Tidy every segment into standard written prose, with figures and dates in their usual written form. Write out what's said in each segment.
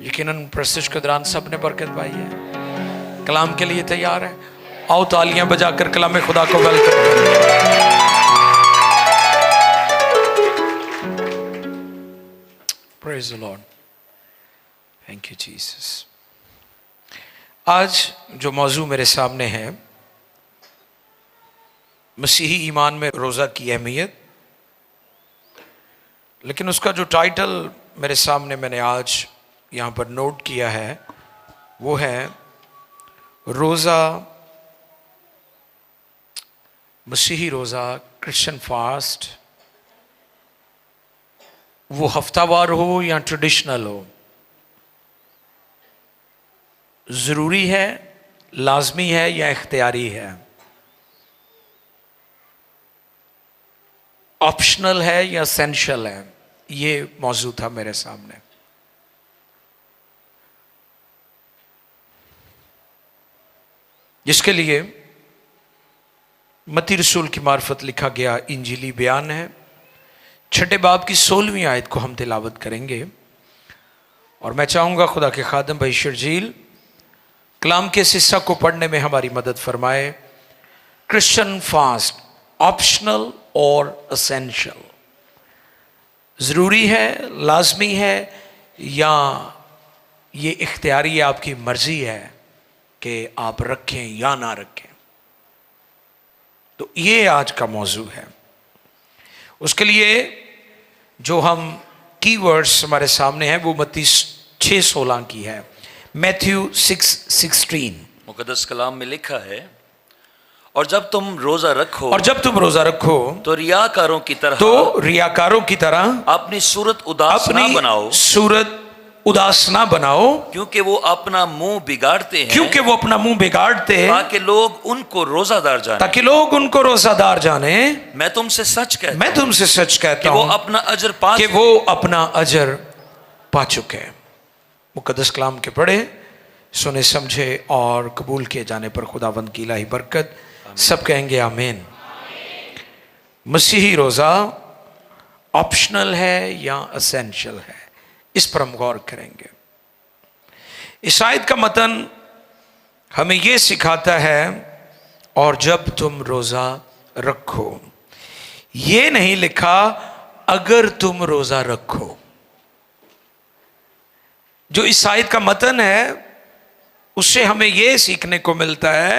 यकीनन प्रस्तुत के दौरान सबने बरकत पाई है। कलाम के लिए तैयार है? आओ तालियां बजाकर कलाम खुदा को वेलकम करें। Praise the Lord, thank you Jesus. आज जो मौजू मेरे सामने है, मसीही ईमान में रोज़ा की अहमियत, लेकिन उसका जो टाइटल मेरे सामने मैंने आज यहाँ पर नोट किया है वो है रोज़ा, मसीही रोज़ा, क्रिश्चियन फास्ट, वो हफ्तावार हो या ट्रेडिशनल हो, ज़रूरी है, लाजमी है या इख्तियारी है, ऑप्शनल है या एसेंशियल है। ये मौजू था मेरे सामने। जिसके लिए मत्ती रसूल की मार्फत लिखा गया इंजीली बयान है। 6 बाब की 16वीं आयत को हम तिलावत करेंगे और मैं चाहूँगा खुदा के खादम भाई शर्जील कलाम के इस हिस्सा को पढ़ने में हमारी मदद फरमाए। क्रिश्चियन फास्ट, ऑप्शनल और एसेंशियल, ज़रूरी है, लाजमी है या ये इख्तियारी, आपकी मर्जी है कि आप रखें या ना रखें। तो ये आज का मौजू है। उसके लिए जो हम कीवर्ड्स हमारे सामने हैं वो मत्ती 6:16 की है। मैथ्यू 6:16 मुकद्दस कलाम में लिखा है, और जब तुम रोजा रखो तो रियाकारों की तरह अपनी सूरत उदास ना बनाओ, क्योंकि वो अपना मुंह बिगाड़ते हैं, ताकि लोग उनको रोजादार जाने। मैं तुमसे सच कहता हूं कि वो अपना अजर पा चुके। मुकद्दस कलाम के पढ़े, सुने, समझे और कबूल किए जाने पर खुदावंद की इलाही बरकत। सब कहेंगे आमीन। मसीही रोजा ऑप्शनल है या एसेंशियल है, इस पर हम गौर करेंगे। इस आयत का मतन हमें यह सिखाता है, और जब तुम रोजा रखो, ये नहीं लिखा अगर तुम रोजा रखो। जो इस आयत का मतन है उससे हमें यह सीखने को मिलता है,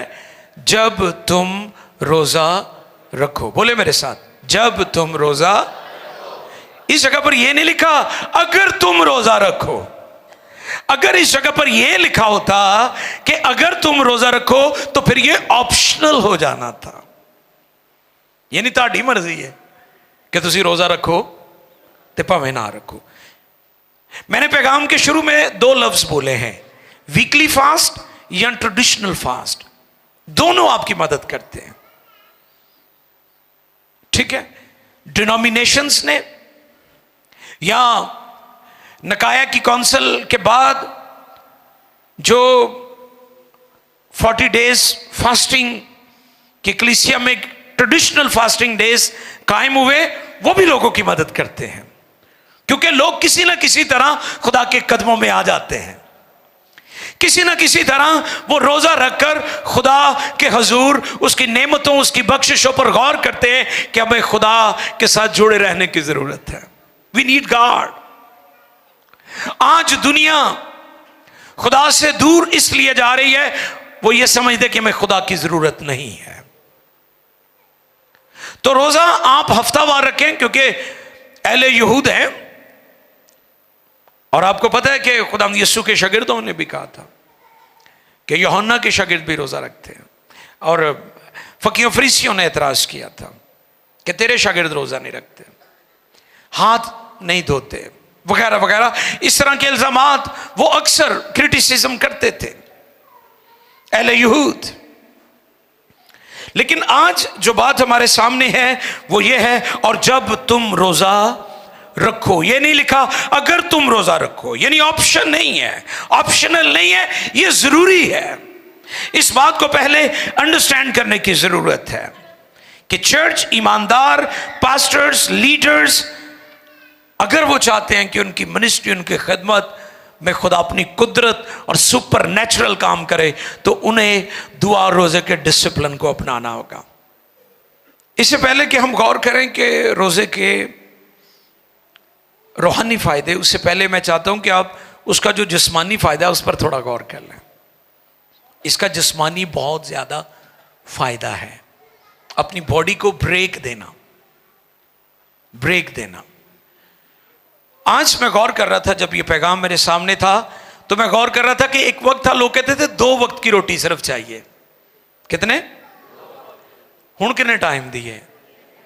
जब तुम रोजा रखो। बोले मेरे साथ, जब तुम रोजा। इस जगह पर यह नहीं लिखा अगर तुम रोजा रखो। अगर इस जगह पर यह लिखा होता कि अगर तुम रोजा रखो तो फिर यह ऑप्शनल हो जाना था। यह नहीं ताड़ी मर्जी है कि तुसी रोजा रखो ते भावें ना रखो। मैंने पैगाम के शुरू में 2 लफ्ज बोले हैं, वीकली फास्ट या ट्रेडिशनल फास्ट। दोनों आपकी मदद करते हैं, ठीक है। डिनोमिनेशंस ने या नकाया की काउंसिल के बाद जो 40 डेज फास्टिंग की कलीसिया में ट्रेडिशनल फास्टिंग डेज कायम हुए, वो भी लोगों की मदद करते हैं, क्योंकि लोग किसी ना किसी तरह खुदा के कदमों में आ जाते हैं। किसी ना किसी तरह वो रोजा रखकर खुदा के हजूर उसकी नेमतों, उसकी बख्शिशों पर गौर करते हैं कि हमें खुदा के साथ जुड़े रहने की जरूरत है। We need God. आज दुनिया खुदा से दूर इसलिए जा रही है, वो ये समझते कि हमें खुदा की जरूरत नहीं है। तो रोजा आप हफ्तावार रखें, क्योंकि अहले यहूद हैं, और आपको पता है कि खुदा यीशु के शागिर्दों ने भी कहा था कि यूहन्ना के शागिर्द भी रोजा रखते हैं, और फकीहों फरीसियों ने एतराज किया था कि तेरे शागिर्द रोजा नहीं रखते, हाथ नहीं धोते, वगैरह वगैरह। इस तरह के इल्जामात वो अक्सर क्रिटिसिज्म करते थे अहले यहूद। लेकिन आज जो बात हमारे सामने है वो ये है, और जब तुम रोजा रखो। ये नहीं लिखा अगर तुम रोजा रखो, यानी ऑप्शन नहीं है, ऑप्शनल नहीं है, ये जरूरी है। इस बात को पहले अंडरस्टैंड करने की जरूरत है कि चर्च, ईमानदार पास्टर्स, लीडर्स, अगर वो चाहते हैं कि उनकी मिनिस्ट्री, उनकी खिदमत में खुदा अपनी कुदरत और सुपर नेचुरल काम करे, तो उन्हें दुआ और रोजे के डिसिप्लिन को अपनाना होगा। इससे पहले कि हम गौर करें कि रोजे के रूहानी फायदे, उससे पहले मैं चाहता हूं कि आप उसका जो जिस्मानी फायदा है उस पर थोड़ा गौर कर लें। इसका जिस्मानी बहुत ज्यादा फायदा है, अपनी बॉडी को ब्रेक देना, ब्रेक देना। आज मैं गौर कर रहा था, जब ये पैगाम मेरे सामने था तो मैं गौर कर रहा था कि एक वक्त था लोग कहते थे 2 वक्त की रोटी सिर्फ चाहिए। कितने? हुण कितने टाइम दी है?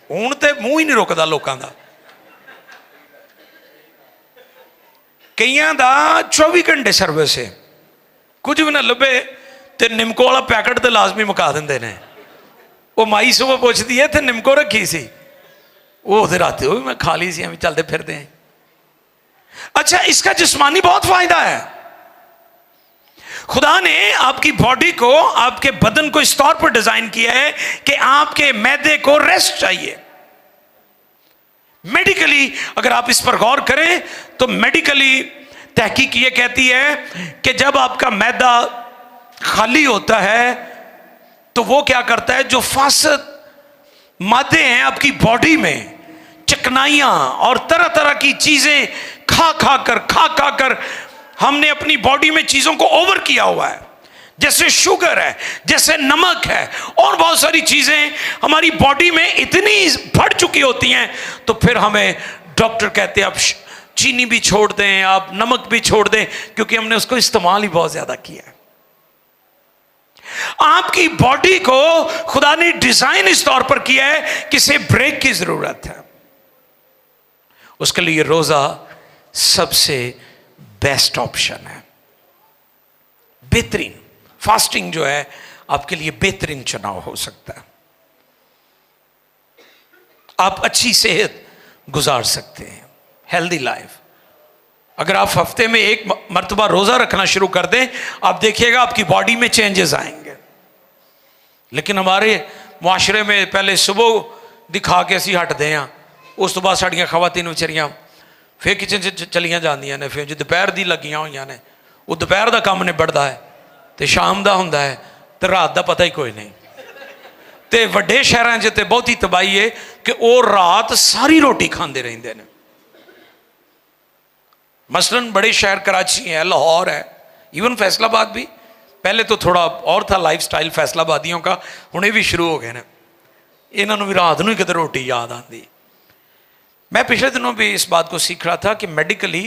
हुण ते मुंह ही नहीं रुकदा लोगों का। कईयां दा 24 घंटे सर्विस है, कुछ भी ना लभे तो निमको वाला पैकेट तो लाजमी मुका देंगे ने। वो माई सुबह पुछदी है थे निमको रखी सी, वो रात वो भी मैं खा ली सी, हम चलते फिरते हैं। अच्छा, इसका जिस्मानी बहुत फायदा है। खुदा ने आपकी बॉडी को, आपके बदन को इस तौर पर डिजाइन किया है कि आपके मैदे को रेस्ट चाहिए। मेडिकली अगर आप इस पर गौर करें तो मेडिकली तहकीक ये कहती है कि जब आपका मैदा खाली होता है तो वो क्या करता है, जो फासद मादे हैं आपकी बॉडी में, चिकनाइयां और तरह तरह की चीजें खा खा कर हमने अपनी बॉडी में चीजों को ओवर किया हुआ है, जैसे शुगर है, जैसे नमक है और बहुत सारी चीजें हमारी बॉडी में इतनी बढ़ चुकी होती हैं, तो फिर हमें डॉक्टर कहते हैं आप चीनी भी छोड़ दें, आप नमक भी छोड़ दें, क्योंकि हमने उसको इस्तेमाल ही बहुत ज्यादा किया है। आपकी बॉडी को खुदा ने डिजाइन इस तौर पर किया है कि इसे ब्रेक की जरूरत है। उसके लिए रोजा सबसे बेस्ट ऑप्शन है, बेहतरीन। फास्टिंग जो है आपके लिए बेहतरीन चुनाव हो सकता है। आप अच्छी सेहत गुजार सकते हैं, हेल्दी लाइफ। अगर आप हफ्ते में 1 मरतबा रोजा रखना शुरू कर दें, आप देखिएगा आपकी बॉडी में चेंजेस आएंगे। लेकिन हमारे मुआशरे में पहले सुबह दिखा के असी हटते हैं, उस तो बाद साड़ियाँ खवातीन विचारियां फिर किचन च चलियां जांदियां ने, फिर जो दोपहर दी लगियां हुई ने, वो दोपहर का काम निबड़दा है तो शाम का हुंदा है, तो रात का पता ही कोई नहीं। तो वड्डे शहरों च तो बहुत ही तबाही है कि वो रात सारी रोटी खाते रहते हैं। मसलन बड़े शहर कराची है, लाहौर है, इवन फैसलाबाद भी। पहले तो थोड़ा और था लाइफ स्टाइल फैसलाबादियों का, हुण ये भी शुरू हो गए हैं। इन्हों भी रात को ही कितने रोटी याद आती। मैं पिछले दिनों भी इस बात को सीख रहा था कि मेडिकली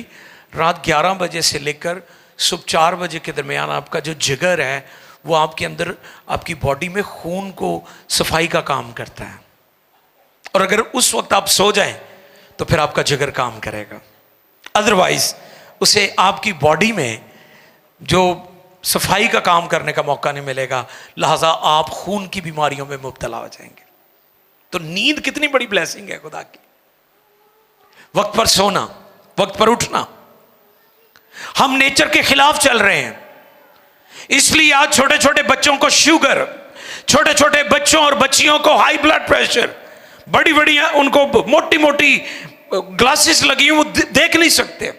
रात 11 बजे से लेकर सुबह 4 बजे के दरमियान आपका जो जिगर है वो आपके अंदर, आपकी बॉडी में खून को सफाई का काम करता है। और अगर उस वक्त आप सो जाएं तो फिर आपका जिगर काम करेगा, अदरवाइज उसे आपकी बॉडी में जो सफाई का काम करने का मौका नहीं मिलेगा, लिहाजा आप खून की बीमारियों में मुब्तला हो जाएंगे। तो नींद कितनी बड़ी ब्लेसिंग है खुदा की। वक्त पर सोना, वक्त पर उठना। हम नेचर के खिलाफ चल रहे हैं, इसलिए आज छोटे छोटे बच्चों को शुगर, छोटे छोटे बच्चों और बच्चियों को हाई ब्लड प्रेशर, बड़ी बड़ी उनको मोटी मोटी ग्लासेस लगी हुई, वो देख नहीं सकते,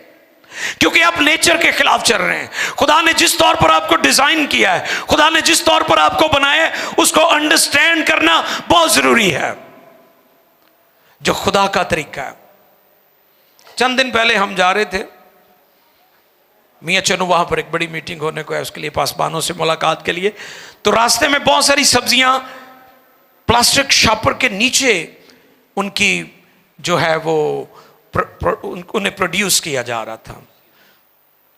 क्योंकि आप नेचर के खिलाफ चल रहे हैं। खुदा ने जिस तौर पर आपको डिजाइन किया है, खुदा ने जिस तौर पर आपको बनाया है, उसको अंडरस्टैंड करना बहुत जरूरी है, जो खुदा का तरीका है। चंद दिन पहले हम जा रहे थे मियाँ चनू, वहां पर एक बड़ी मीटिंग होने को है, उसके लिए पासबानों से मुलाकात के लिए। तो रास्ते में बहुत सारी सब्जियां प्लास्टिक शॉपर के नीचे उनकी जो है वो उन्हें प्रोड्यूस किया जा रहा था।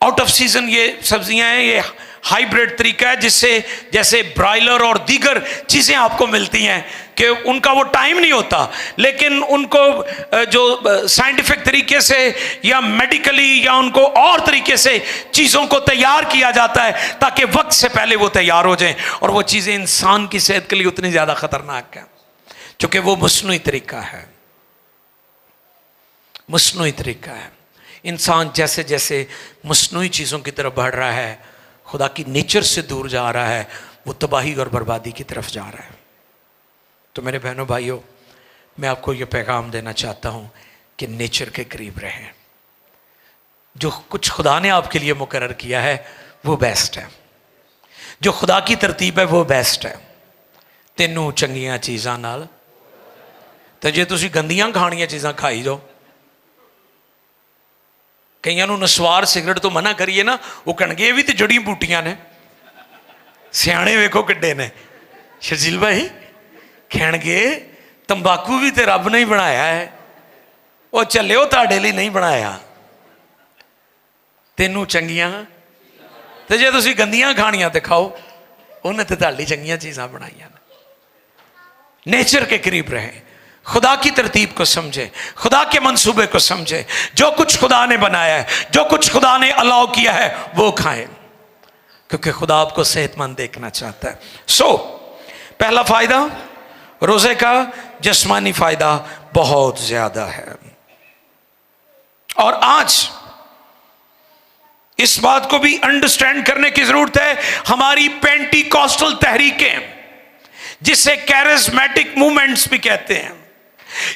आउट ऑफ सीजन ये सब्जियां हैं, ये हाइब्रिड तरीका है जिससे जैसे ब्रायलर और दीगर चीजें आपको मिलती हैं कि उनका वो टाइम नहीं होता, लेकिन उनको जो साइंटिफिक तरीके से या मेडिकली या उनको और तरीके से चीज़ों को तैयार किया जाता है ताकि वक्त से पहले वो तैयार हो जाएं, और वो चीज़ें इंसान की सेहत के लिए उतनी ज़्यादा ख़तरनाक है क्योंकि वो मस्नूई तरीका है, मस्नूई तरीका है। इंसान जैसे जैसे मस्नूई चीज़ों की तरफ बढ़ रहा है, खुदा की नेचर से दूर जा रहा है, वो तबाही और बर्बादी की तरफ जा रहा है। तो मेरे बहनों भाइयों, मैं आपको ये पैगाम देना चाहता हूँ कि नेचर के करीब रहें। जो कुछ खुदा ने आपके लिए मुकर्रर किया है वो बेस्ट है, जो खुदा की तरतीब है वो बेस्ट है। तेनों चंगियां चीज़ां नाल, तो जे तुसी गंदियां खाणियां चीज़ां खाई जाओ, कईयां नूं नस्वार सिगरट तो मना करिए ना, वो कहणगे ये भी तो जड़ी बूटियां ने। सियाणे वेखो किड्डे ने शर्जील भाई, कहणगे तंबाकू भी तो रब ने ही बनाया है, वो चलियो तुहाडे लई नहीं बनाया। तेनों चंगियां, तो जे तुसी गंदियां खाणियां तो खाओ, उन्हें तो तुहाडे लई चंगियां चीज़ां बनाईयां ने। नेचर के करीब रहें, खुदा की तरतीब को समझे, खुदा के मंसूबे को समझे। जो कुछ खुदा ने बनाया है, जो कुछ खुदा ने अलाउ किया है वो खाएं, क्योंकि खुदा आपको सेहतमंद देखना चाहता है। पहला फायदा रोजे का, जिस्मानी फायदा बहुत ज्यादा है। और आज इस बात को भी अंडरस्टैंड करने की जरूरत है, हमारी पेंटिकॉस्टल तहरीकें, जिसे कैरिस्मेटिक मूवमेंट्स भी कहते हैं,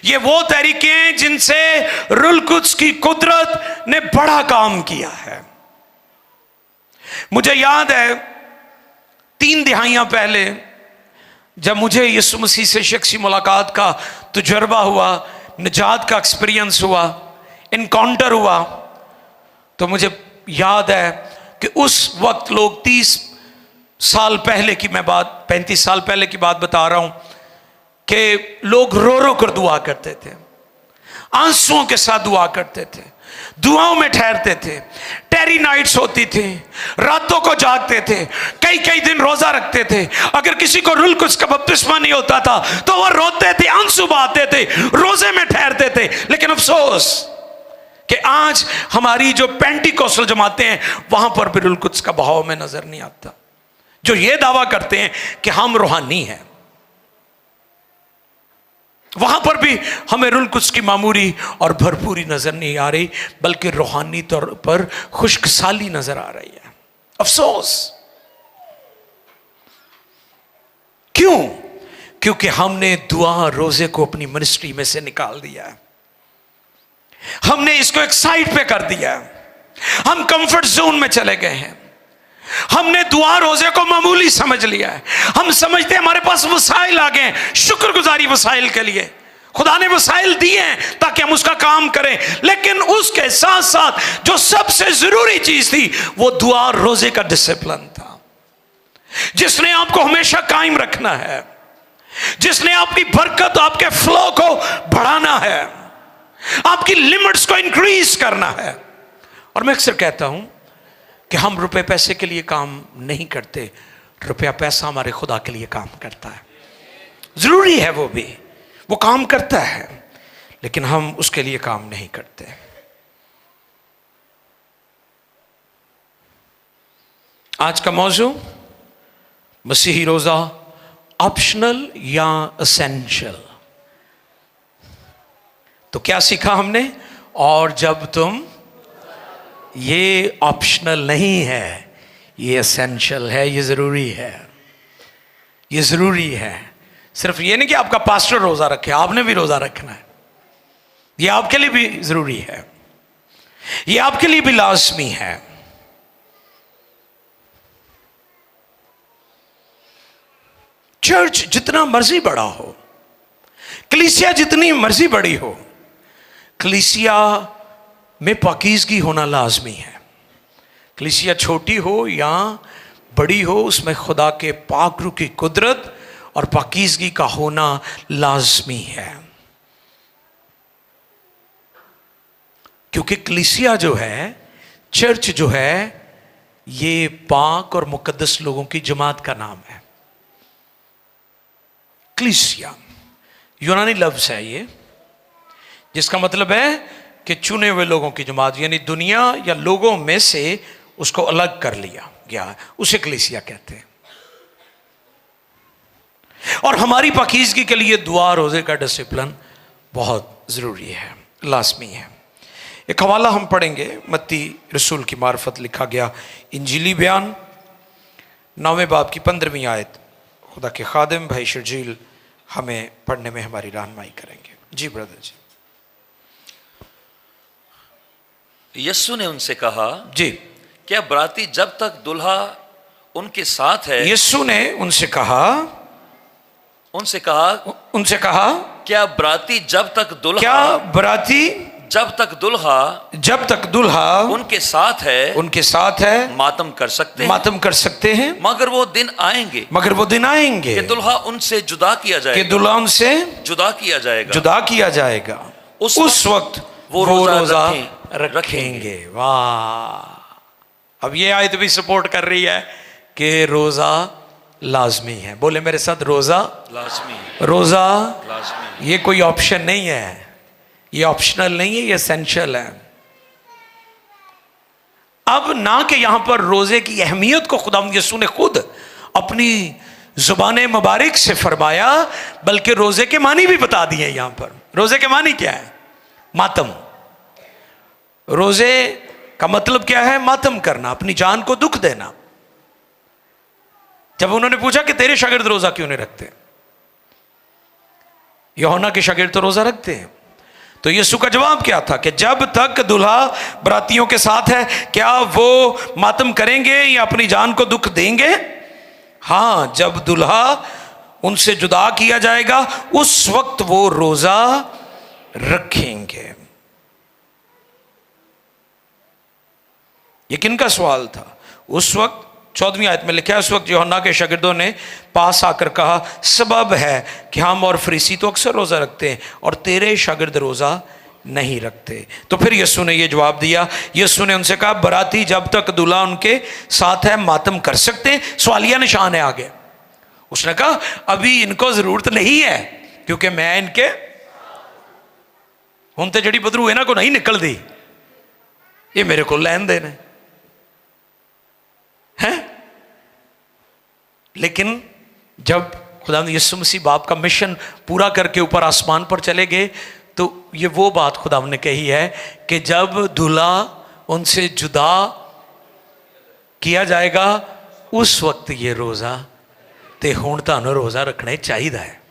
ये वो तहरीकें जिनसे रूहुल कुद्स की कुदरत ने बड़ा काम किया है। मुझे याद है 3 दिहाइयां पहले जब मुझे यीशु मसीह से शख्सी मुलाकात का तजुर्बा हुआ, निजात का एक्सपीरियंस हुआ, इनकाउंटर हुआ, तो मुझे याद है कि उस वक्त लोग 30 साल पहले की मैं बात, 35 साल पहले की बात बता रहा हूं, कि लोग रो रो कर दुआ करते थे, आंसुओं के साथ दुआ करते थे, दुआओं में ठहरते थे, टेरी नाइट्स होती थी, रातों को जागते थे, कई कई दिन रोजा रखते थे। अगर किसी को रूहुल कुद्स का बपतिस्मा नहीं होता था तो वह रोते थे, आंसू बहाते थे, रोजे में ठहरते थे। लेकिन अफसोस कि आज हमारी जो पेंटिकॉस्टल जमातें हैं वहां पर भी रूहुल कुद्स का बहाव में नजर नहीं आता, जो ये दावा करते हैं कि हम रूहानी हैं। वहां पर भी हमें रूहुल कुद्स की मामूरी और भरपूरी नजर नहीं आ रही, बल्कि रूहानी तौर पर खुश्कसाली नजर आ रही है। अफसोस क्यों? क्योंकि हमने दुआ रोजे को अपनी मिनिस्ट्री में से निकाल दिया है, हमने इसको एक साइड पे कर दिया है, हम कंफर्ट जोन में चले गए हैं, हमने दुआ रोजे को मामूली समझ लिया है। हम समझते हैं हमारे पास वसाइल आ गए हैं, शुक्रगुजारी वसाइल के लिए खुदा ने वसाइल दिए हैं ताकि हम उसका काम करें। लेकिन उसके साथ साथ जो सबसे जरूरी चीज थी वो दुआ रोजे का डिसिप्लिन था, जिसने आपको हमेशा कायम रखना है, जिसने आपकी बरकत, आपके फ्लो को बढ़ाना है, आपकी लिमिट्स को इंक्रीज करना है। और मैं अक्सर कहता हूं कि हम रुपए पैसे के लिए काम नहीं करते, रुपया पैसा हमारे खुदा के लिए काम करता है। जरूरी है वो भी, वो काम करता है, लेकिन हम उसके लिए काम नहीं करते। आज का मौजू मसीही रोजा, ऑप्शनल या एसेंशियल। तो क्या सीखा हमने? और जब तुम, ये ऑप्शनल नहीं है, ये एसेंशियल है, ये जरूरी है, ये जरूरी है। सिर्फ ये नहीं कि आपका पास्टर रोजा रखे, आपने भी रोजा रखना है, ये आपके लिए भी जरूरी है, ये आपके लिए भी लाजमी है। चर्च जितना मर्जी बड़ा हो, कलीसिया जितनी मर्जी बड़ी हो, कलीसिया में पाकीज़गी होना लाजमी है। कलीसिया छोटी हो या बड़ी हो, उसमें खुदा के पाक रूह की कुदरत और पाकीज़गी का होना लाजमी है। क्योंकि कलीसिया जो है, चर्च जो है, ये पाक और मुकद्दस लोगों की जमात का नाम है। कलीसिया यूनानी लफ्ज़ है ये, जिसका मतलब है कि चुने हुए लोगों की जमात, यानी दुनिया या लोगों में से उसको अलग कर लिया गया, उसे कलीसिया कहते हैं। और हमारी पाकीज़गी के लिए दुआ रोजे का डिसिप्लिन बहुत ज़रूरी है, लाजमी है। एक हवाला हम पढ़ेंगे, मत्ती रसूल की मार्फत लिखा गया इंजीली बयान 9वें बाब की 15वीं आयत। खुदा के खादिम भाई शर्जील हमें पढ़ने में हमारी रहनुमाई करेंगे। जी ब्रदर जी। यीशु ने उनसे कहा, जी, क्या बराती जब तक दुल्हा उनके साथ है, यीशु ने उनसे कहा, उनसे कहा, क्या बराती जब तक दुल्हा, क्या बराती जब तक दुल्हा उनके साथ है, मातम कर सकते हैं, मगर वो दिन आएंगे कि दुल्हा उनसे जुदा किया जाएगा, उस वक्त वो रोजा रखेंगे। वाह! अब ये आयत भी सपोर्ट कर रही है कि रोजा लाजमी है। बोले मेरे साथ, रोजा लाजमी। ये कोई ऑप्शन नहीं है, ये ऑप्शनल नहीं है, ये एसेंशियल है। अब ना कि यहां पर रोजे की अहमियत को खुदा यीशु ने खुद अपनी जुबान मुबारक से फरमाया, बल्कि रोजे के मानी भी बता दिए। यहां पर रोजे के मानी क्या है? मातम। रोजे का मतलब क्या है? मातम करना, अपनी जान को दुख देना। जब उन्होंने पूछा कि तेरे शागिर्द रोजा क्यों नहीं रखते, यूहन्ना के शागिर्द तो रोजा रखते हैं, तो यीशु का जवाब क्या था कि जब तक दुल्हा बरातियों के साथ है, क्या वो मातम करेंगे या अपनी जान को दुख देंगे? हां, जब दुल्हा उनसे जुदा किया जाएगा उस वक्त वो रोजा रखेंगे। ये किनका सवाल था? उस वक्त 14वीं आयत में लिखा है, उस वक्त यूहन्ना के शागिर्दों ने पास आकर कहा, सबब है कि हम और फरीसी तो अक्सर रोजा रखते हैं और तेरे शागिर्द रोजा नहीं रखते। तो फिर यीशु ने यह जवाब दिया, यीशु ने उनसे कहा, बराती जब तक दूल्हा उनके साथ है मातम कर सकते हैं। सवालिया निशान है आगे। उसने कहा अभी इनको जरूरत नहीं है क्योंकि मैं इनके हुण ते जिहड़ी बदरू इन्हां को नहीं निकलती, ये मेरे को लैन देन है। लेकिन जब खुदा यीशु मसीह बाप का मिशन पूरा करके ऊपर आसमान पर चले गए, तो ये वो बात खुदा ने कही है कि जब दूल्हा उनसे जुदा किया जाएगा उस वक्त ये रोजा ते हुण तुहानूं रोजा रखना चाहिए है।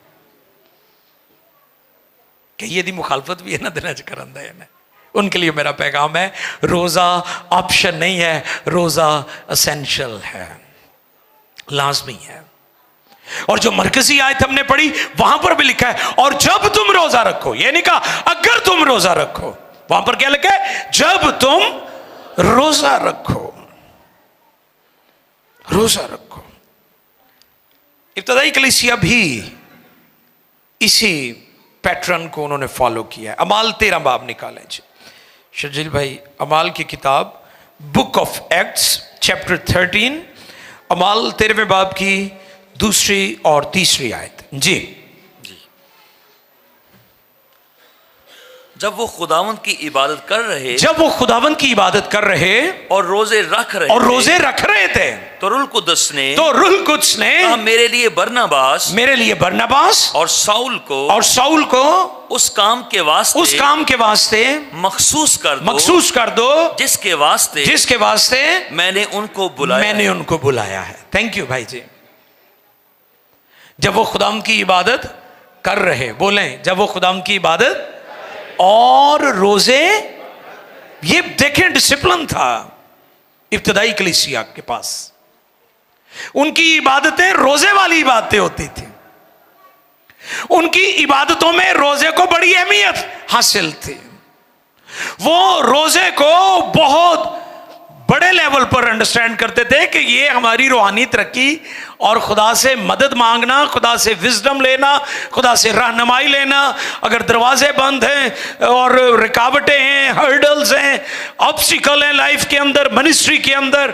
कई यदि मुखालफत भी इन्हां दिनां च करन दे ने, उनके लिए मेरा पैगाम है, रोजा ऑप्शन नहीं है, रोजा एसेंशियल है, लाजमी है। और जो मरकजी आयत हमने पढ़ी वहां पर भी लिखा है, और जब तुम रोजा रखो, ये नहीं कहा अगर तुम रोजा रखो, वहां पर क्या लिखा है? जब तुम रोजा रखो, रोजा रखो। इब्तदाई कलीसिया भी इसी पैटर्न को उन्होंने फॉलो किया है। अमाल 13 बाब निकालें जी शर्जील भाई, अमाल की किताब बुक ऑफ एक्ट्स चैप्टर 13, अमाल 13वें बाब की 2 और 3 आयत जी। जब वो खुदावंद की इबादत कर रहे, और रोजे रख रहे थे, तो रुल कुद्स ने कहा, मेरे लिए बरनबास और साउल को उस काम के वास्ते मखसूस कर दो जिसके वास्ते मैंने उनको बुलाया है। थैंक यू भाई जी। जब वो खुदाम की इबादत कर रहे, बोलें जब वो खुदाम की इबादत और रोजे, ये देखें डिसिप्लिन था इब्तदाई कलीसिया के पास। उनकी इबादतें रोजे वाली इबादतें होती थी, उनकी इबादतों में रोजे को बड़ी अहमियत हासिल थी। वो रोजे को बहुत बड़े लेवल पर अंडरस्टैंड करते थे कि ये हमारी रूहानी तरक्की और खुदा से मदद मांगना, खुदा से विजडम लेना, खुदा से रहनुमाई लेना। अगर दरवाजे बंद हैं और रुकावटें हैं, हर्डल्स हैं, ऑब्स्टिकल हैं लाइफ के अंदर, मिनिस्ट्री के अंदर,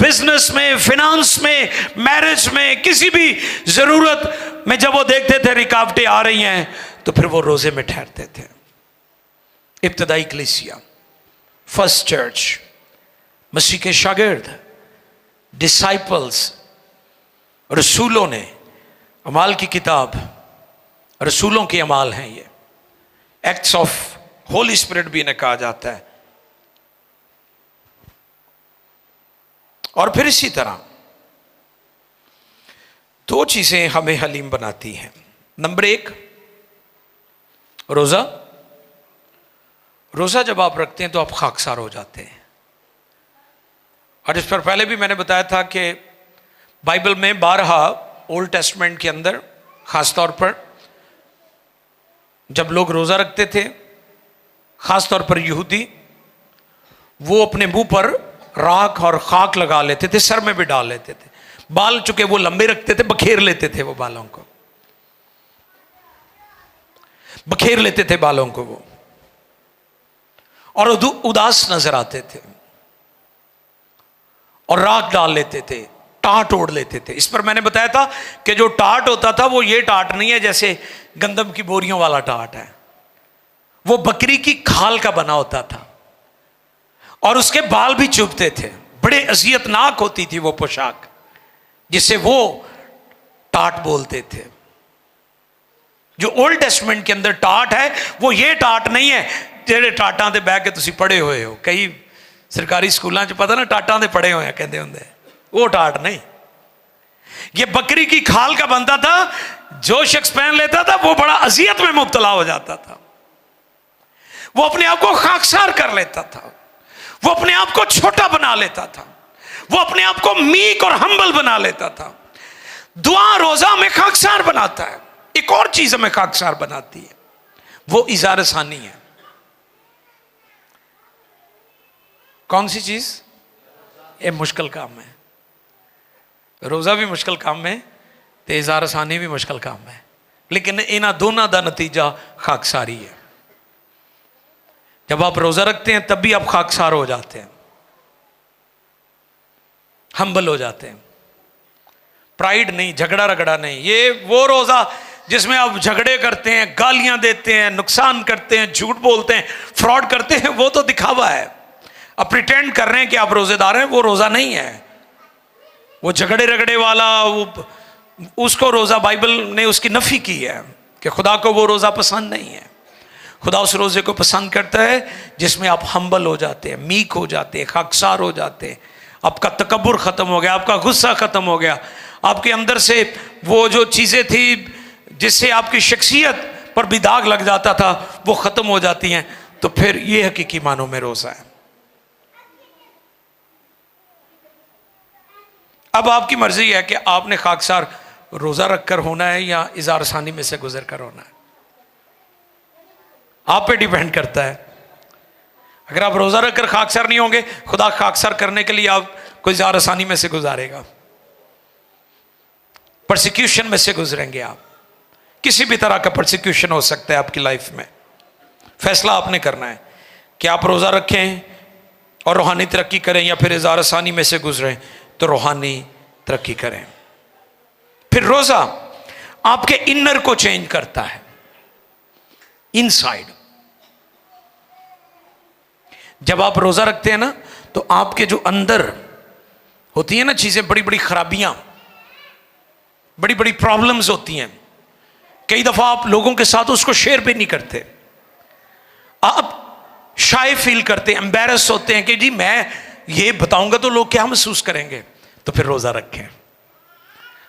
बिजनेस में, फिनांस में, मैरिज में, किसी भी जरूरत में जब वो देखते थे रुकावटें आ रही हैं, तो फिर वो रोजे में ठहरते थे। इब्तदाई कलीसिया, फर्स्ट चर्च, मसीह के शागिर्द, डिसाइपल्स, रसूलों ने, अमाल की किताब रसूलों के अमाल हैं, ये एक्ट्स ऑफ होली स्पिरिट भी इन्हें कहा जाता है। और फिर इसी तरह 2 चीजें हमें हलीम बनाती हैं। नंबर 1 रोजा, रोज़ा जब आप रखते हैं तो आप खाकसार हो जाते हैं। और इस पर पहले भी मैंने बताया था कि बाइबल में 12 ओल्ड टेस्टमेंट के अंदर ख़ास तौर पर जब लोग रोज़ा रखते थे, ख़ास तौर पर यहूदी, वो अपने मुंह पर राख और खाक लगा लेते थे, सर में भी डाल लेते थे। बाल चूंकि वो लंबे रखते थे, बखेर लेते थे वो बालों को, बखेर लेते थे बालों को वो, और उदास नजर आते थे और राख डाल लेते थे, टाट ओढ़ लेते थे। इस पर मैंने बताया था कि जो टाट होता था वो ये टाट नहीं है जैसे गंदम की बोरियों वाला टाट है, वो बकरी की खाल का बना होता था और उसके बाल भी चुभते थे। बड़े अजियतनाक होती थी वो पोशाक, जिसे वो टाट बोलते थे। जो ओल्ड टेस्टमेंट के अंदर टाट है वो ये टाट नहीं है जेड़े टाटां ते बह के तुसी पढ़े हुए हो। कई सरकारी स्कूलों च पता ना टाटां ते पढ़े हुए कहते होंगे, वो टाट नहीं। ये बकरी की खाल का बनता था। जो शख्स पहन लेता था वो बड़ा अजियत में मुब्तला हो जाता था, वो अपने आप को खाकसार कर लेता था, वो अपने आप को छोटा बना लेता था, वो अपने आप को मीक और हम्बल बना लेता था। दुआ रोजा में खाकसार बनाता है। एक और चीज हमें खाकसार बनाती है, वो इज़ार सानी है। कौन सी चीज? ये मुश्किल काम है। रोजा भी मुश्किल काम है तो इज़ार सानी भी मुश्किल काम है, लेकिन इन्हां दोनों का नतीजा खाकसारी है। जब आप रोजा रखते हैं तब भी आप खाकसार हो जाते हैं, हम्बल हो जाते हैं। प्राइड नहीं, झगड़ा रगड़ा नहीं। ये वो रोजा जिसमें आप झगड़े करते हैं, गालियां देते हैं, नुकसान करते हैं, झूठ बोलते हैं, फ्रॉड करते हैं, वो तो दिखावा है। अब प्रिटेंड कर रहे हैं कि आप रोजेदार हैं, वो रोजा नहीं है। वो झगड़े रगड़े वाला, वो उसको रोजा, बाइबल ने उसकी नफी की है कि खुदा को वो रोजा पसंद नहीं है। खुदा उस रोजे को पसंद करता है जिसमें आप हम्बल हो जाते हैं, मीक हो जाते हैं, खाकसार हो जाते हैं। आपका तकब्बुर खत्म हो गया, आपका गुस्सा खत्म हो गया, आपके अंदर से वो जो चीजें थी जिससे आपकी शख्सियत पर भी दाग लग जाता था वो खत्म हो जाती हैं। तो फिर ये हकीकी मानों में रोजा है। अब आपकी मर्जी है कि आपने खाकसार रोजा रखकर होना है या इज़ार सानी में से गुजर कर होना है। आप पे डिपेंड करता है। अगर आप रोजा रखकर खाकसार नहीं होंगे, खुदा खाकसार करने के लिए आप कोई इज़ार आसानी में से गुजारेगा, परसिक्यूशन में से गुजरेंगे। आप किसी भी तरह का परसिक्यूशन हो सकता है आपकी लाइफ में। फैसला आपने करना है कि आप रोजा रखें और रूहानी तरक्की करें या फिर इज़ार आसानी में से गुजरें तो रूहानी तरक्की करें। फिर रोजा आपके इनर को चेंज करता है, इनसाइड। जब आप रोजा रखते हैं ना तो आपके जो अंदर होती है ना चीजें, बड़ी बड़ी खराबियां, बड़ी बड़ी प्रॉब्लम्स होती हैं, कई दफा आप लोगों के साथ उसको शेयर भी नहीं करते। आप शाय फील करते हैं, एम्बैरस होते हैं कि जी मैं ये बताऊंगा तो लोग क्या महसूस करेंगे। तो फिर रोजा रखें,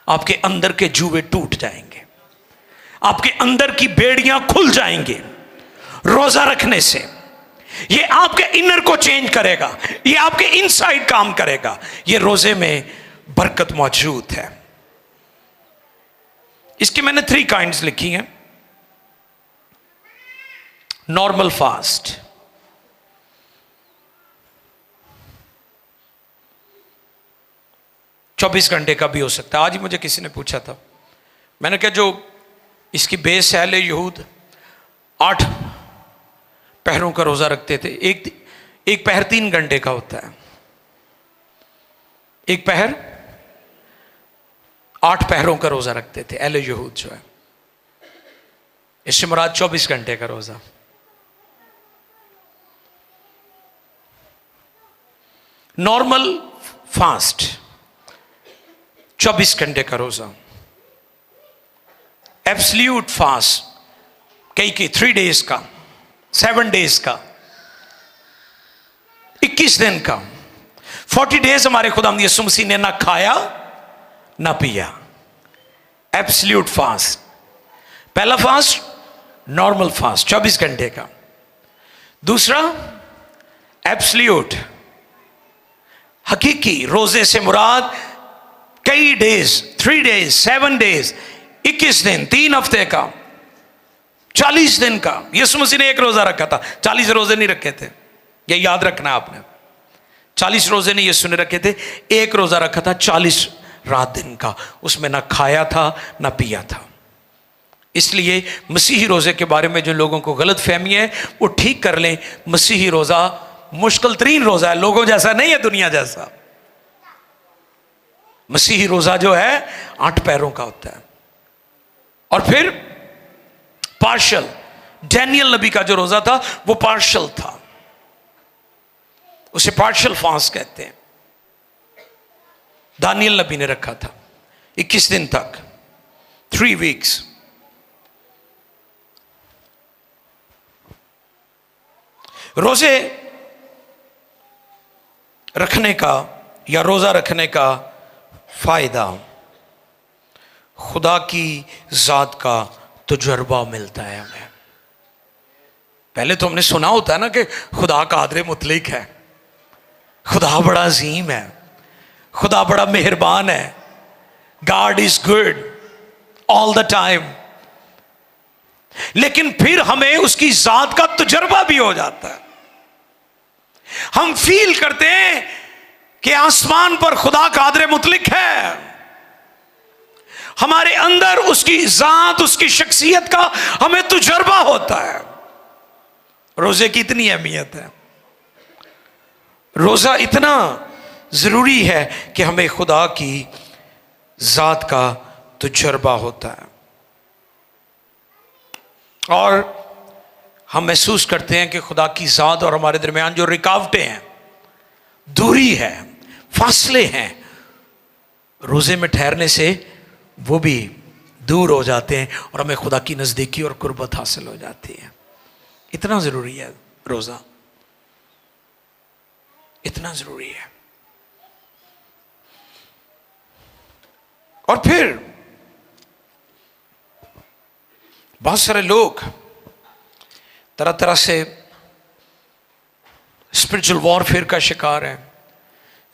आपके अंदर के जुए टूट जाएंगे, आपके अंदर की बेड़ियां खुल जाएंगे रोजा रखने से। ये आपके इनर को चेंज करेगा, ये आपके इनसाइड काम करेगा। ये रोजे में बरकत मौजूद है। इसकी मैंने 3 काइंड्स लिखी हैं। नॉर्मल फास्ट, चौबीस घंटे का भी हो सकता है। आज ही मुझे किसी ने पूछा था, मैंने कहा जो इसकी बेस है यहूद 8 पहरों का रोजा रखते थे। एक पहर 3 घंटे का होता है, एक पहर 8 पहरों का रोजा रखते थे एले यहूद जो है। इससे मुराद 24 घंटे का रोजा। नॉर्मल फास्ट 24 घंटे का रोजा। एब्सोल्यूट फास्ट कई 3 डेज का, 7 डेज का, 21 दिन का, 40 डेज हमारे खुदावंद यीशु मसीह ने ना खाया ना पिया। Absolute fast. पहला फास्ट नॉर्मल फास्ट 24 घंटे का। दूसरा एब्सोल्यूट, हकीकी। रोजे से मुराद कई डेज, 3 डेज, 7 डेज, 21 दिन, 3 हफ्ते का, 40 दिन का। यीशु मसीह ने एक रोजा रखा था, 40 रोजे नहीं रखे थे, ये याद रखना आपने। 40 रोजे नहीं यीशु ने रखे थे, एक रोजा रखा था 40 रात दिन का, उसमें ना खाया था ना पिया था। इसलिए मसीही रोजे के बारे में जो लोगों को गलत फहमी है वो ठीक कर लें। मसीही रोजा मुश्किल तरीन रोजा है, लोगों जैसा नहीं है, दुनिया जैसा। मसीही रोजा जो है 8 पैरों का होता है। और फिर पार्शल, डैनियल नबी का जो रोजा था वो पार्शल था, उसे पार्शल फास्ट कहते हैं। दानियल नबी ने रखा था 21 दिन तक, 3 वीक्स। रोजे रखने का या रोजा रखने का फायदा, खुदा की जात का तजुर्बा मिलता है हमें। पहले तो हमने सुना होता है ना कि खुदा कादर मुतलिक है, खुदा बड़ा अजीम है, खुदा बड़ा मेहरबान है, God is good all the time. लेकिन फिर हमें उसकी जात का तजुर्बा भी हो जाता है। हम फील करते हैं कि आसमान पर खुदा कादर मुतलिक है, हमारे अंदर उसकी जात, उसकी शख्सियत का हमें तजुर्बा होता है। रोजे की इतनी अहमियत है, रोजा इतना जरूरी है कि हमें खुदा की जात का तजुर्बा होता है। और हम महसूस करते हैं कि खुदा की जात और हमारे दरमियान जो रुकावटें हैं, दूरी है, फासले हैं, रोजे में ठहरने से वो भी दूर हो जाते हैं और हमें खुदा की नज़दीकी और कुर्बत हासिल हो जाती है। इतना ज़रूरी है रोज़ा, इतना ज़रूरी है। और फिर बहुत सारे लोग तरह तरह से स्पिरिचुअल वॉरफेयर का शिकार हैं,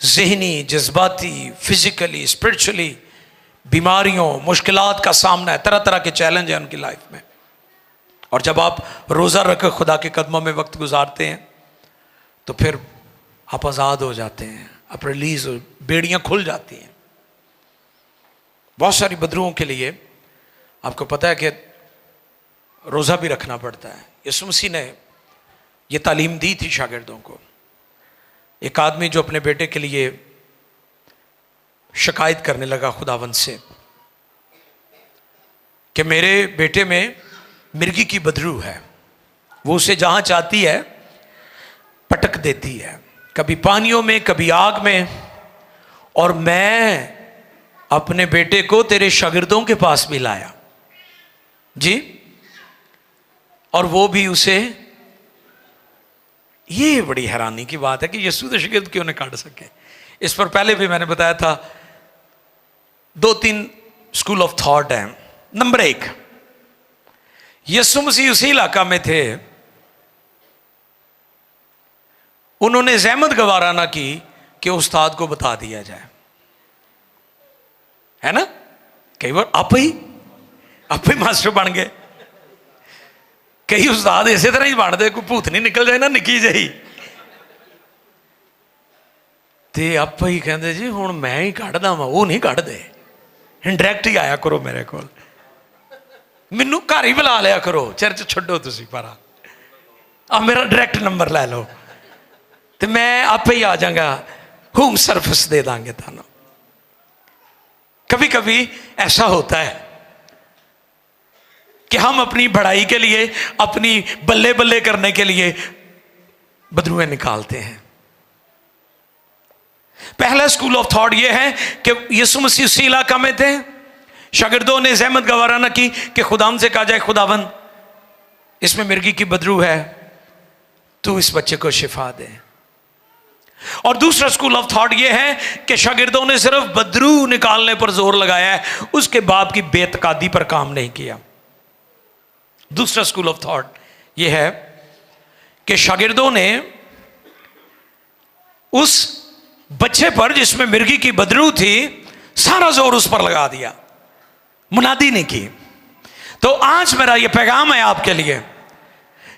ज़हनी, जज्बाती, फिजिकली, स्पिरिचुअली बीमारियों, मुश्किलात का सामना है, तरह तरह के चैलेंज हैं उनकी लाइफ में। और जब आप रोज़ा रखकर खुदा के कदमों में वक्त गुजारते हैं तो फिर आप आज़ाद हो जाते हैं, आप रिलीज हो, बेड़ियाँ खुल जाती हैं। बहुत सारी बदरुओं के लिए आपको पता है कि रोज़ा भी रखना पड़ता है। यीशु मसीह ने यह तालीम दी थी शागिर्दों को। एक आदमी जो अपने बेटे के लिए शिकायत करने लगा खुदावंद से कि मेरे बेटे में मिर्गी की बदरू है, वो उसे जहां चाहती है पटक देती है, कभी पानियों में कभी आग में, और मैं अपने बेटे को तेरे शागिर्दों के पास भी लाया जी, और वो भी उसे। ये बड़ी हैरानी की बात है कि यीशु तो शागिर्द क्यों नहीं काट सके। इस पर पहले भी मैंने बताया था, 2-3 स्कूल ऑफ थॉट हैं। नंबर 1, यीशु मसीह उसी इलाका में थे, उन्होंने ज़हमत गवारा ना की कि उस्ताद को बता दिया जाए, है ना। कई बार आप ही मास्टर बन गए, कई उस्ताद इसे तरह ही बनते, कोई भूत नहीं निकल जाए ना निकी जही, ते आप ही कहते जी हुण मैं ही कढ़दा वा, वो नहीं कढ़दे, डायरैक्ट ही आया करो मेरे को, मैनू घर ही बुला लिया करो, चर्च छड्डो तुसी पर आ मेरा डायरैक्ट नंबर लै लो तो मैं आप ही आ जाऊंगा, होम सर्विस दे देंगे थानू। कभी कभी ऐसा होता है कि हम अपनी बढ़ाई के लिए, अपनी बल्ले बल्ले करने के लिए बदरुएं निकालते हैं। पहला स्कूल ऑफ थॉट यह है कि यीशु मसीह उसी इलाका में थे, शागिर्दों ने ज़हमत गवारा ना की कि खुदाम से कहा जाए खुदावन इसमें मिर्गी की बदरू है, तू इस बच्चे को शिफा दे। और दूसरा स्कूल ऑफ थॉट यह है कि शागिर्दों ने सिर्फ बदरू निकालने पर जोर लगाया है, उसके बाप की बेतकादी पर काम नहीं किया। दूसरा स्कूल ऑफ थॉट यह है कि शागिर्दों ने उस बच्चे पर जिसमें मिर्गी की बदबू थी सारा जोर उस पर लगा दिया, मुनादी नहीं की। तो आज मेरा यह पैगाम है आपके लिए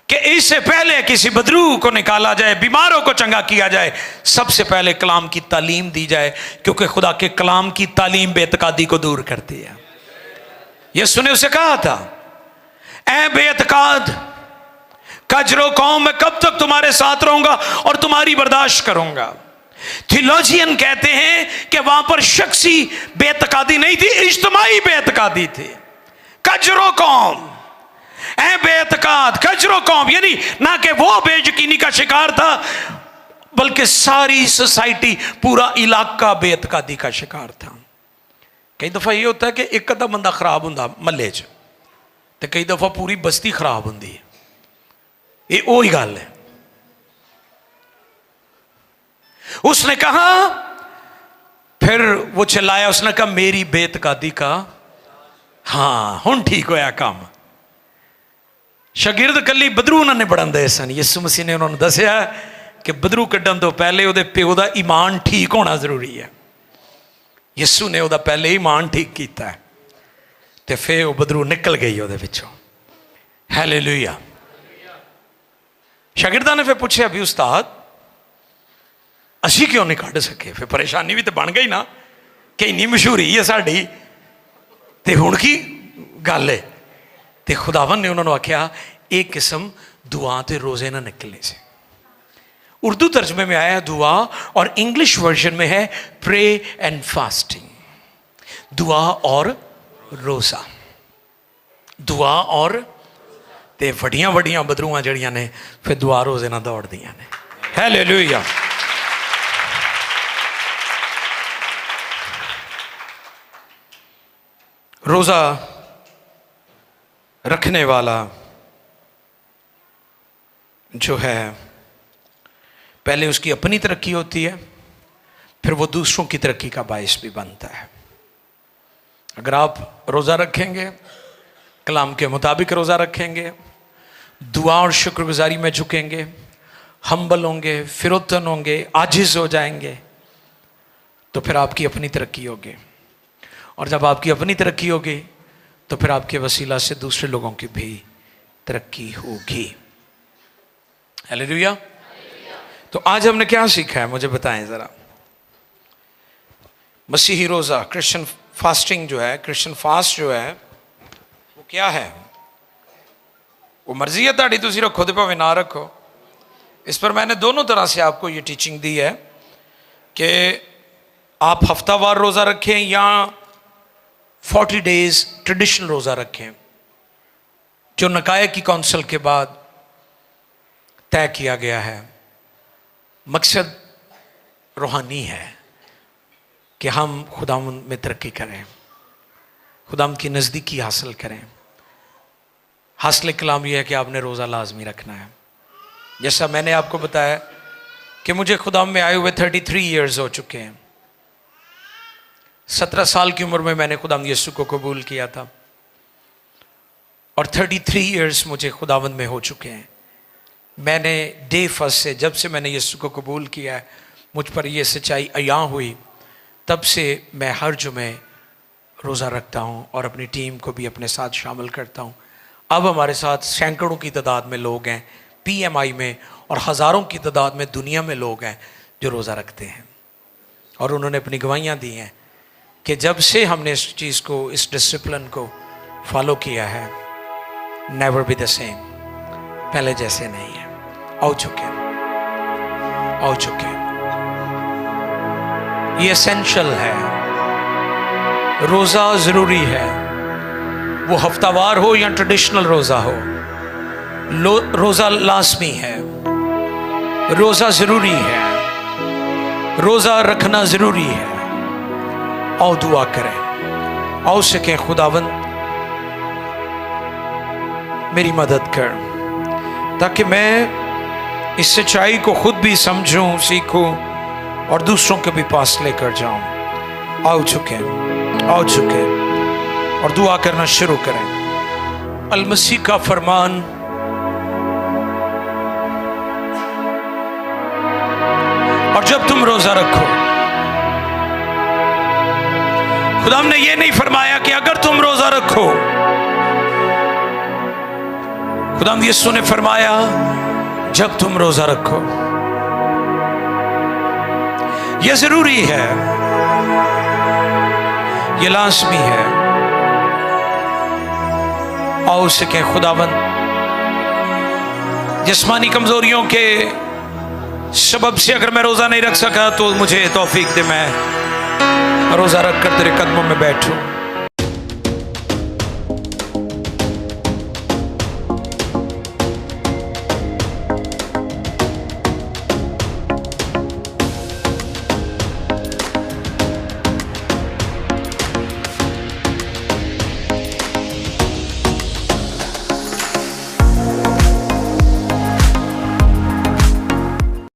कि इससे पहले किसी बदरू को निकाला जाए, बीमारों को चंगा किया जाए, सबसे पहले कलाम की तालीम दी जाए, क्योंकि खुदा के कलाम की तालीम बेतकादी को दूर करती है। यीशु ने उसे कहा था, ऐ बेतकाद कजरो कौम, मैं कब तक तुम्हारे साथ रहूंगा और तुम्हारी बर्दाश्त करूंगा। थियोलॉजियन कहते हैं कि वहां पर शख्सी बेतकादी नहीं थी, इज्तिमाई बेतकादी थी। कजरो कौम, ऐ बेतकाद कजरो कौम, यानी ना कि वो बेयकीनी का शिकार था, बल्कि सारी सोसाइटी, पूरा इलाका बेतकादी का शिकार था। कई दफा ये होता है कि एक अद्धा बंदा खराब होंदा महल्ले च, तो कई दफा पूरी बस्ती खराब होंदी है। ये वही गल है। उसने कहा, फिर वो चिल्लाया, उसने कहा मेरी बेतकादी का, हाँ हुण ठीक होया काम। शागिर्द कली बदरू उन्होंने बढ़ाते सन। यीशु मसीह ने उन्होंने दसिया कि बदरू कड्ढन तो पहले उहदे प्यो दा ईमान ठीक होना जरूरी है। यीशु ने उहदा पहले ईमान ठीक किया है, तो फिर वो बदरू निकल गई उहदे विचों। हालेलुया। शागिर्दां ने फिर पूछा भी उस्ताद असी क्यों नहीं कढ़ सके? फिर परेशानी भी तो बन गई ना कि इन्नी मशहूरी है साड़ी, ते हुण की गल है। तो खुदावन ने उन्होंने आख्या एक किस्म दुआ ते रोजे ना निकलने से। उर्दू तर्जमे में आया दुआ और इंग्लिश वर्जन में है प्रे एंड फास्टिंग, दुआ और रोजा। दुआ और ते वड्डियां वड्डियां बदरूआं जड़ियां ने फिर दुआ रोजे ना दौड़ दियां ने। हालेलुया। रोजा रखने वाला जो है, पहले उसकी अपनी तरक्की होती है, फिर वो दूसरों की तरक्की का बायस भी बनता है। अगर आप रोज़ा रखेंगे, कलाम के मुताबिक रोज़ा रखेंगे, दुआ और शुक्रगुजारी में झुकेंगे, हम्बल होंगे, फिरोतन होंगे, आजिज़ हो जाएंगे, तो फिर आपकी अपनी तरक्की होगी। और जब आपकी अपनी तरक्की होगी तो फिर आपके वसीला से दूसरे लोगों की भी तरक्की होगी। हालेलुया। तो आज हमने क्या सीखा है, मुझे बताएं ज़रा। मसीही रोज़ा, क्रिश्चियन फास्टिंग जो है, क्रिश्चियन फास्ट जो है वो क्या है? वो मर्जी है ताड़ी, तुसी रखो तो भावें ना रखो। इस पर मैंने दोनों तरह से आपको ये टीचिंग दी है कि आप हफ्तावार रोज़ा रखें या 40 डेज ट्रेडिशनल रोज़ा रखें, जो नकाया की काउंसिल के बाद तय किया गया है। मकसद रूहानी है कि हम खुदावंद में तरक्की करें, खुदावंद की नज़दीकी हासिल करें। हासिल कलाम यह है कि आपने रोज़ा लाजमी रखना है। जैसा मैंने आपको बताया कि मुझे खुदावंद में आए हुए 33 ईयर्स हो चुके हैं। 17 साल की उम्र में मैंने खुदावंद यीशु को कबूल किया था और 33 ईयर्स मुझे खुदावंद में हो चुके हैं। मैंने डे फर्स्ट से, जब से मैंने यीशु को कबूल किया है, मुझ पर यह सच्चाई अया हुई, तब से मैं हर जुमे रोज़ा रखता हूँ और अपनी टीम को भी अपने साथ शामिल करता हूँ। अब हमारे साथ सैकड़ों की तादाद में लोग हैं PMI में, और हज़ारों की तादाद में दुनिया में लोग हैं जो रोज़ा रखते हैं। और उन्होंने अपनी गवाहियाँ दी हैं कि जब से हमने इस चीज़ को, इस डिसिप्लिन को फॉलो किया है, नेवर बी द सेम, पहले जैसे नहीं है। आओ चुके, आओ चुके। ये एसेंशियल है, रोज़ा ज़रूरी है, वो हफ्तावार हो या ट्रेडिशनल रोज़ा हो, रोज़ा लाजमी है, रोज़ा ज़रूरी है, रोज़ा रखना ज़रूरी है। आओ दुआ करें, आओ सके खुदावंद मेरी मदद कर, ताकि मैं इस सच्चाई को खुद भी समझूं, सीखूं और दूसरों के भी पास लेकर जाऊं। आओ चुके और दुआ करना शुरू करें। अल मसीह का फरमान खुदा ने ये नहीं फरमाया कि अगर तुम रोजा रखो, खुदा यीशु ने फरमाया जब तुम रोजा रखो। यह जरूरी है, यह लाजमी है। आओ उसे कहें, खुदावंद जिस्मानी कमजोरियों के सबब से अगर मैं रोजा नहीं रख सका तो मुझे तौफीक दे, मैं रोजा रखकर तेरे कदमों में बैठूं।